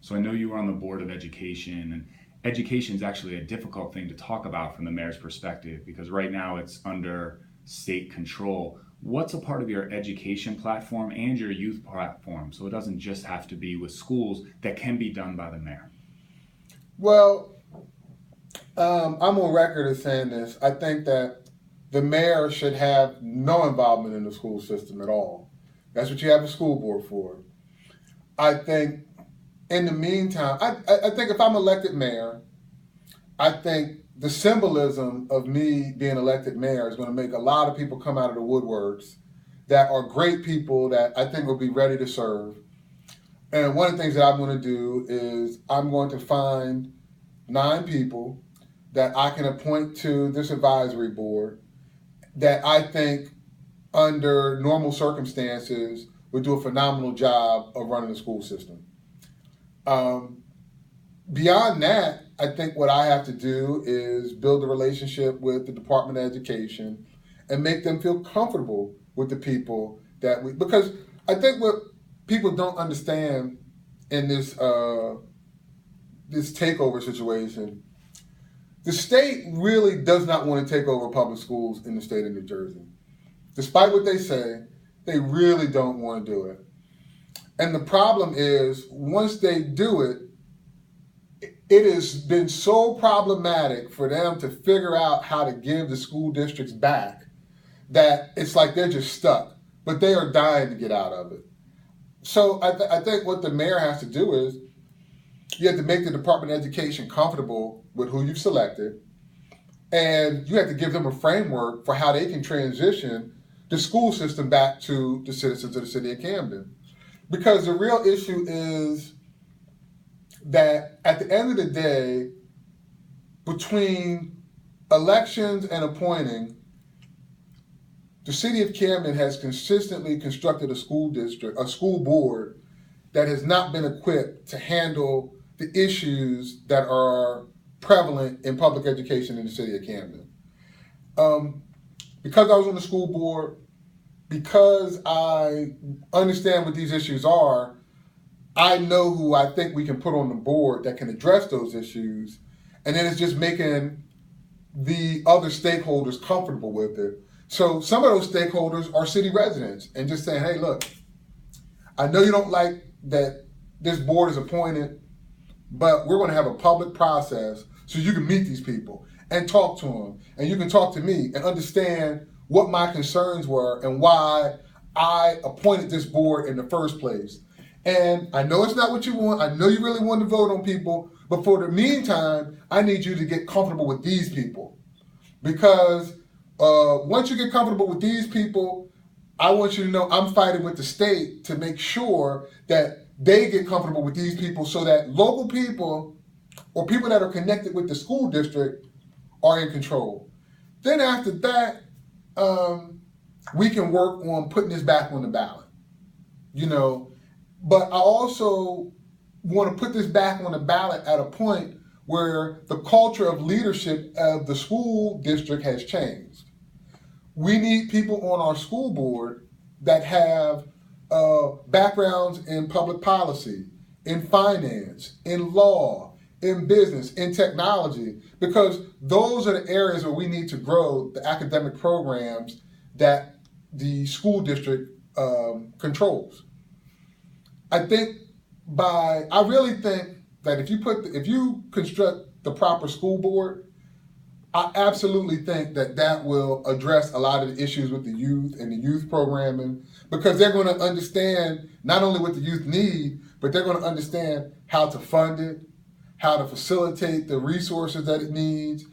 So I know you were on the board of education, and education is actually a difficult thing to talk about from the mayor's perspective because right now it's under state control. What's a part of your education platform and your youth platform, so it doesn't just have to be with schools, that can be done by the mayor? Well, I'm on record as saying this. I think that the mayor should have no involvement in the school system at all. That's what you have a school board for. I think in the meantime, I think if I'm elected mayor, I think the symbolism of me being elected mayor is going to make a lot of people come out of the woodworks that are great people that I think will be ready to serve. And one of the things that I'm going to do is I'm going to find 9 people that I can appoint to this advisory board that I think, under normal circumstances, would do a phenomenal job of running the school system. Um, Beyond that, I think what I have to do is build a relationship with the Department of Education and make them feel comfortable with the people that we. Because I think what people don't understand in this takeover situation, the state really does not want to take over public schools in the state of New Jersey. Despite what they say, they really don't want to do it. And the problem is, once they do it, it has been so problematic for them to figure out how to give the school districts back that it's like they're just stuck. But they are dying to get out of it. So I think what the mayor has to do is you have to make the Department of Education comfortable with who you've selected, and you have to give them a framework for how they can transition the school system back to the citizens of the city of Camden. Because the real issue is that at the end of the day, between elections and appointing, the city of Camden has consistently constructed a school board that has not been equipped to handle the issues that are prevalent in public education in the city of Camden. Because I was on the school board, because I understand what these issues are, I know who I think we can put on the board that can address those issues, and then it's just making the other stakeholders comfortable with it. So some of those stakeholders are city residents and just saying, hey, look, I know you don't like that this board is appointed, but we're going to have a public process so you can meet these people and talk to them. And you can talk to me and understand what my concerns were and why I appointed this board in the first place. And I know it's not what you want. I know you really want to vote on people. But for the meantime, I need you to get comfortable with these people. Because once you get comfortable with these people, I want you to know I'm fighting with the state to make sure that they get comfortable with these people so that local people or people that are connected with the school district are in control. Then after that, we can work on putting this back on the ballot. You know, but I also want to put this back on the ballot at a point where the culture of leadership of the school district has changed. We need people on our school board that have backgrounds in public policy, in finance, in law, in business, in technology, because those are the areas where we need to grow the academic programs that the school district controls. I really think that if you construct the proper school board, I absolutely think that that will address a lot of the issues with the youth and the youth programming, because they're going to understand not only what the youth need, but they're going to understand how to fund it, how to facilitate the resources that it needs.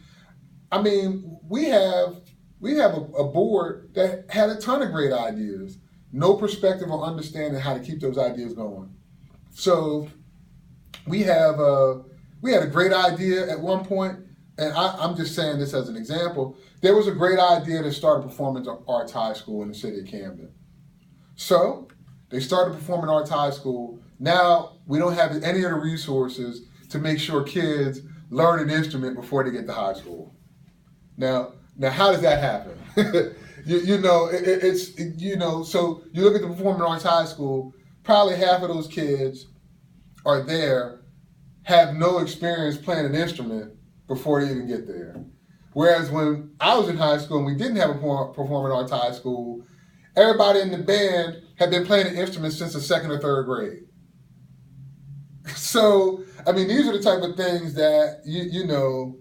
I mean, we have a board that had a ton of great ideas, no perspective or understanding how to keep those ideas going. So we had a great idea at one point. And I'm just saying this as an example. There was a great idea to start a performance arts high school in the city of Camden. So they started performing arts high school. Now we don't have any of the resources to make sure kids learn an instrument before they get to high school. Now how does that happen? So you look at the performing arts high school, probably half of those kids are there have no experience playing an instrument before they even get there. Whereas when I was in high school and we didn't have a performing arts high school, everybody in the band had been playing an instrument since the second or third grade. So, I mean, these are the type of things that, you know,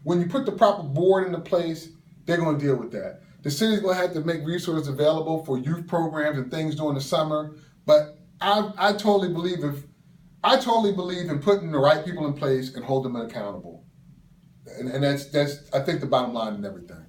when you put the proper board into place, they're going to deal with that. The city's going to have to make resources available for youth programs and things during the summer. But I totally believe in putting the right people in place and holding them accountable. And that's I think the bottom line in everything.